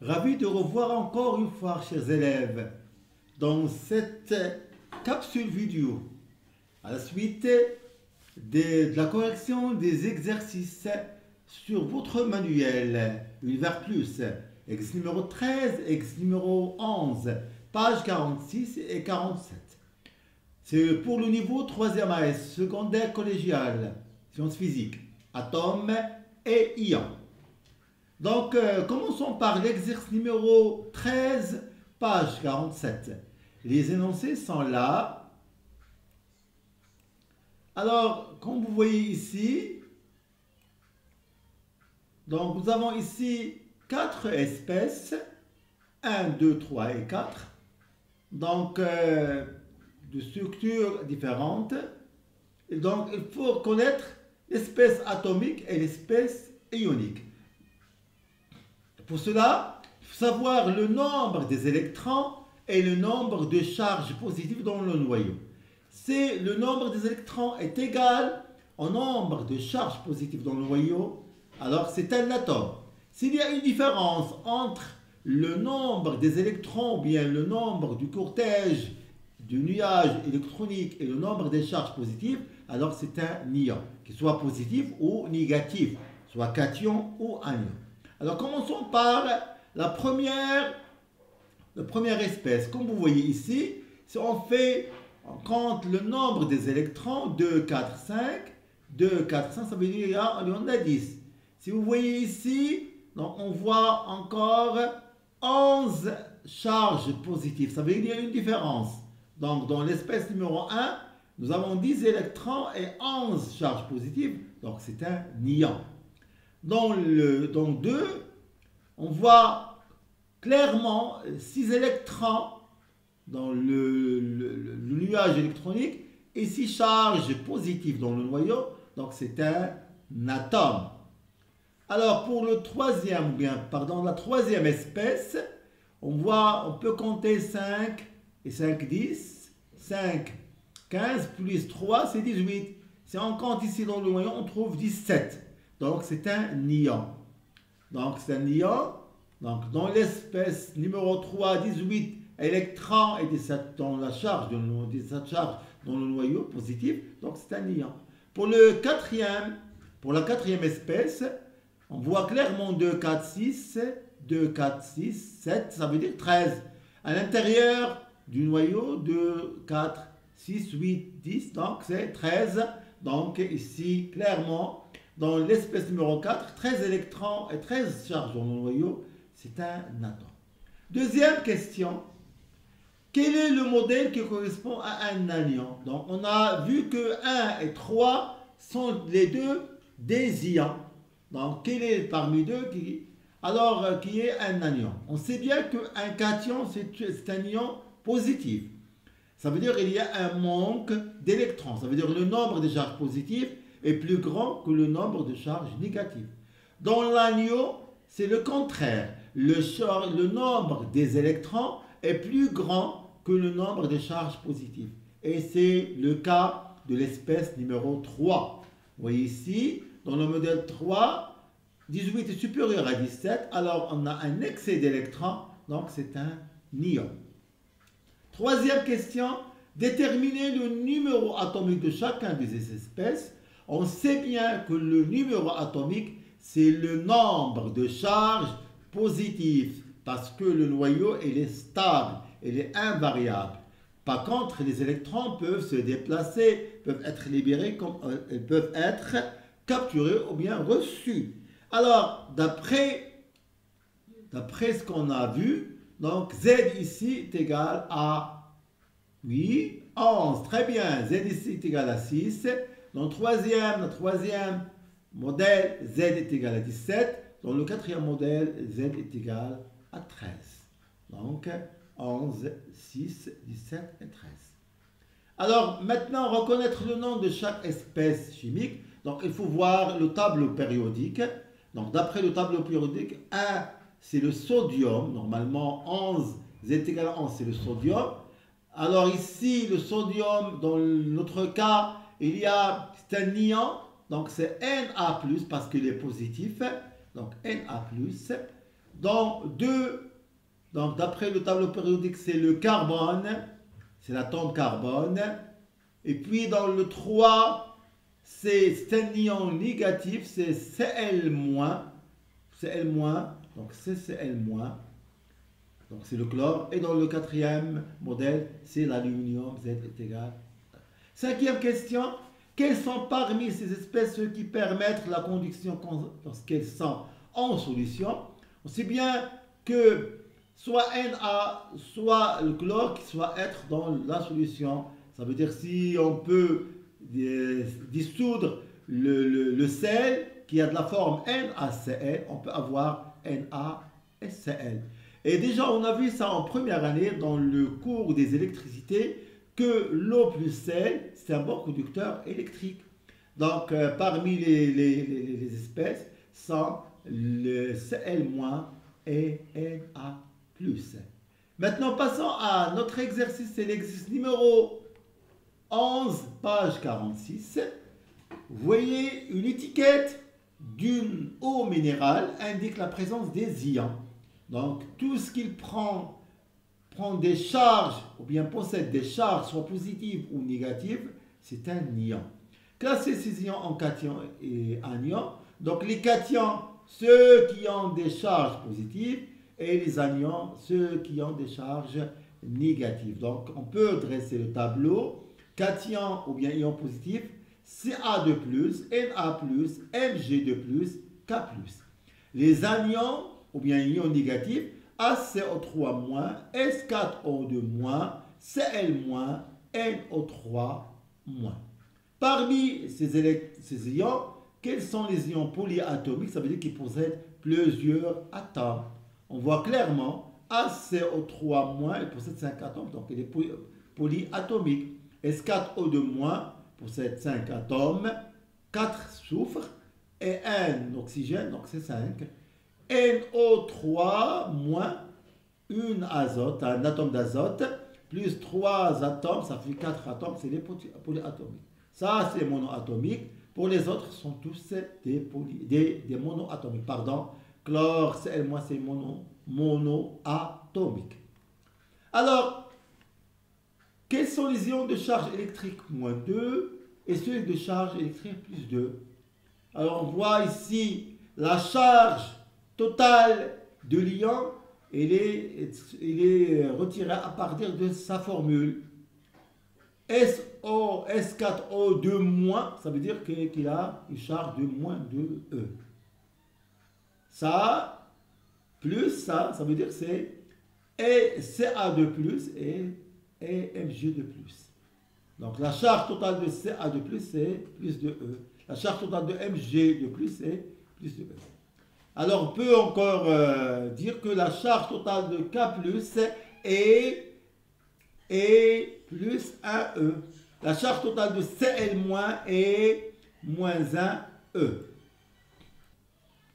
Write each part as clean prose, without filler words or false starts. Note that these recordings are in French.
Ravi de revoir encore une fois, chers élèves, dans cette capsule vidéo, à la suite de la correction des exercices sur votre manuel Univers Plus, ex numéro 13, ex numéro 11, page 46 et 47. C'est pour le niveau 3e AS, secondaire collégial, sciences physiques, atomes et ions. Donc, commençons par l'exercice numéro 13, page 47. Les énoncés sont là. Alors, comme vous voyez ici, donc nous avons ici 4 espèces, 1, 2, 3 et 4, donc de structures différentes. Et donc, il faut connaître l'espèce atomique et l'espèce ionique. Pour cela, il faut savoir le nombre des électrons et le nombre de charges positives dans le noyau. Si le nombre des électrons est égal au nombre de charges positives dans le noyau, alors c'est un atome. S'il y a une différence entre le nombre des électrons ou bien le nombre du cortège du nuage électronique et le nombre des charges positives, alors c'est un ion, qu'il soit positif ou négatif, soit cation ou anion. Alors commençons par la première espèce. Comme vous voyez ici, si on compte le nombre des électrons, 2, 4, 5, 2, 4, 5, ça veut dire qu'il y en a 10. Si vous voyez ici, donc on voit encore 11 charges positives. Ça veut dire qu'il y a une différence. Donc dans l'espèce numéro 1, nous avons 10 électrons et 11 charges positives. Donc c'est un ion. Dans 2, on voit clairement 6 électrons dans le nuage électronique et 6 charges positives dans le noyau. Donc c'est un atome. Alors pour la troisième espèce, on peut compter 5 et 5, 10, 5, 15, plus 3, c'est 18. Si on compte ici dans le noyau, on trouve 17. Donc c'est un ion. Donc c'est un ion. Donc dans l'espèce numéro 3, 18 électrons et 17 dans la charge, dans le noyau positif. Donc c'est un ion. Pour la quatrième espèce, on voit clairement 2, 4, 6, 2, 4, 6, 7, ça veut dire 13. À l'intérieur du noyau, 2, 4, 6, 8, 10, donc c'est 13. Donc ici, clairement, dans l'espèce numéro 4, 13 électrons et 13 charges dans le noyau, c'est un atome. Deuxième question. Quel est le modèle qui correspond à un anion? Donc on a vu que 1 et 3 sont les deux des ions. Donc quel est parmi deux qui est un anion? On sait bien qu'un cation, c'est un ion positif. Ça veut dire qu'il y a un manque d'électrons. Ça veut dire que le nombre de charges positives est plus grand que le nombre de charges négatives. Dans l'anion, c'est le contraire. Le nombre des électrons est plus grand que le nombre de charges positives. Et c'est le cas de l'espèce numéro 3. Vous voyez ici, dans le modèle 3, 18 est supérieur à 17, alors on a un excès d'électrons, donc c'est un ion. Troisième question, déterminer le numéro atomique de chacun des espèces. On sait bien que le numéro atomique, c'est le nombre de charges positives, parce que le noyau, il est stable, il est invariable. Par contre, les électrons peuvent se déplacer, peuvent être libérés, ils peuvent être capturés ou bien reçus. Alors, d'après ce qu'on a vu, donc Z ici est égal à 11. Très bien, Z ici est égal à 6. Dans le troisième modèle, Z est égal à 17. Dans le quatrième modèle, Z est égal à 13. Donc, 11, 6, 17 et 13. Alors, maintenant, reconnaître le nom de chaque espèce chimique. Donc, il faut voir le tableau périodique. Donc, d'après le tableau périodique, 1, c'est le sodium. Normalement, 11, Z est égal à 11, c'est le sodium. Alors ici, le sodium, dans notre cas, c'est un ion. Donc, c'est Na+, parce qu'il est positif. Donc, Na+. Dans 2, donc d'après le tableau périodique, c'est le carbone, c'est l'atome carbone. Et puis dans le 3, c'est un ion négatif, c'est Cl-, donc c'est Cl-, donc c'est le chlore. Et dans le 4e modèle, c'est l'aluminium, Z est égal. 5e question, quelles sont parmi ces espèces ceux qui permettent la conduction lorsqu'elles sont en solution? On sait bien que soit Na, soit le chlore qui soit être dans la solution. Ça veut dire si on peut dissoudre le sel qui a de la forme NaCl, on peut avoir NaScl. Et déjà on a vu ça en première année dans le cours des électricités que l'eau plus sel, c'est un bon conducteur électrique. Donc parmi les espèces sont le Cl- et Na+. Maintenant passons à notre exercice, c'est l'exercice numéro 11, page 46. Vous voyez une étiquette d'une eau minérale indique la présence des ions. Donc tout ce qu'il prend des charges ou bien possède des charges soit positives ou négatives, c'est un ion. Classer ces ions en cations et anions. Donc les cations, ceux qui ont des charges positives, et les anions, ceux qui ont des charges négatives. Donc on peut dresser le tableau. Cation ou bien ion positif, Ca2+, Na+, Mg2+, K+. Les anions ou bien ions négatifs, ACO3-, S4O2-, Cl-, NO3-. Parmi ces ions, quels sont les ions polyatomiques? Ça veut dire qu'ils possèdent plusieurs atomes. On voit clairement ACO3-, il possède 5 atomes, donc il est polyatomique. S4O2- possède 5 atomes, 4 soufre et 1 oxygène, donc c'est 5. NO3-, une azote, un atome d'azote, plus 3 atomes, ça fait 4 atomes, c'est les polyatomiques. Ça, c'est monoatomique. Pour les autres, sont tous des monoatomiques. Pardon, chlore, Cl-, c'est monoatomique. Alors, quels sont les ions de charge électrique -2 et ceux de charge électrique +2? Alors, on voit ici la charge totale de l'ion, il est retiré à partir de sa formule. S4O2-, ça veut dire qu'il a une charge de -2E. Ça, plus ça veut dire que c'est Ca2+ et Mg2+. Donc la charge totale de Ca2+, c'est plus de E. La charge totale de Mg2+, c'est plus de E. Alors on peut encore dire que la charge totale de K+ est plus 1E. La charge totale de Cl- est -1E.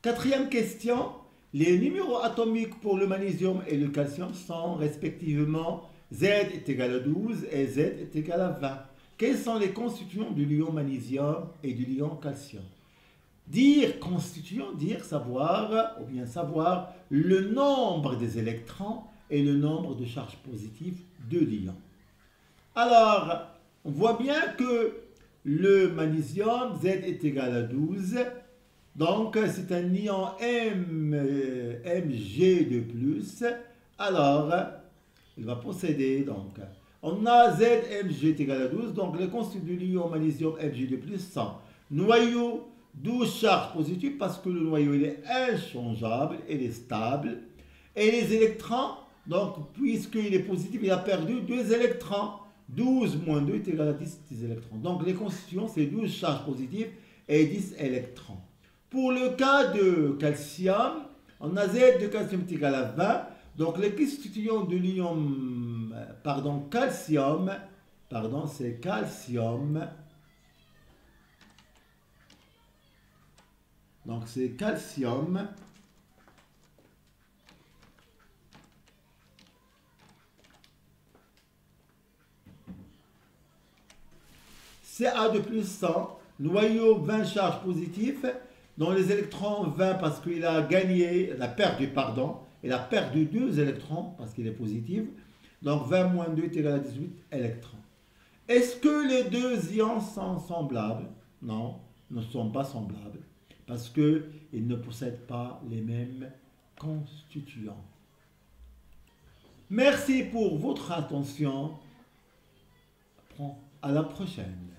Quatrième question. Les numéros atomiques pour le magnésium et le calcium sont respectivement Z est égal à 12 et Z est égal à 20. Quels sont les constituants de l'ion magnésium et de l'ion calcium? Dire constituant, dire savoir, ou bien savoir le nombre des électrons et le nombre de charges positives de l'ion. Alors, on voit bien que le magnésium, Z est égal à 12. Donc, c'est un ion Mg2+. Alors, il va posséder, donc, on a ZMg est égal à 12. Donc, les constituants de l'ion magnésium Mg2+ sont noyau, 12 charges positives, parce que le noyau il est inchangeable, il est stable. Et les électrons, donc, puisqu'il est positif, il a perdu 2 électrons. 12 - 2 est égal à 10 électrons. Donc, les constituants, c'est 12 charges positives et 10 électrons. Pour le cas de calcium, on a Z de calcium est égal à 20. Donc les constituants de l'ion, calcium, c'est calcium. Donc c'est calcium. Ca2+, 100, noyau 20 charges positives, Dans les électrons, 20 parce qu'il a gagné, il a perdu, pardon, il a perdu 2 électrons parce qu'il est positif. Donc 20 moins 2 est égal à 18 électrons. Est-ce que les deux ions sont semblables? Non, ils ne sont pas semblables parce qu'ils ne possèdent pas les mêmes constituants. Merci pour votre attention. À la prochaine.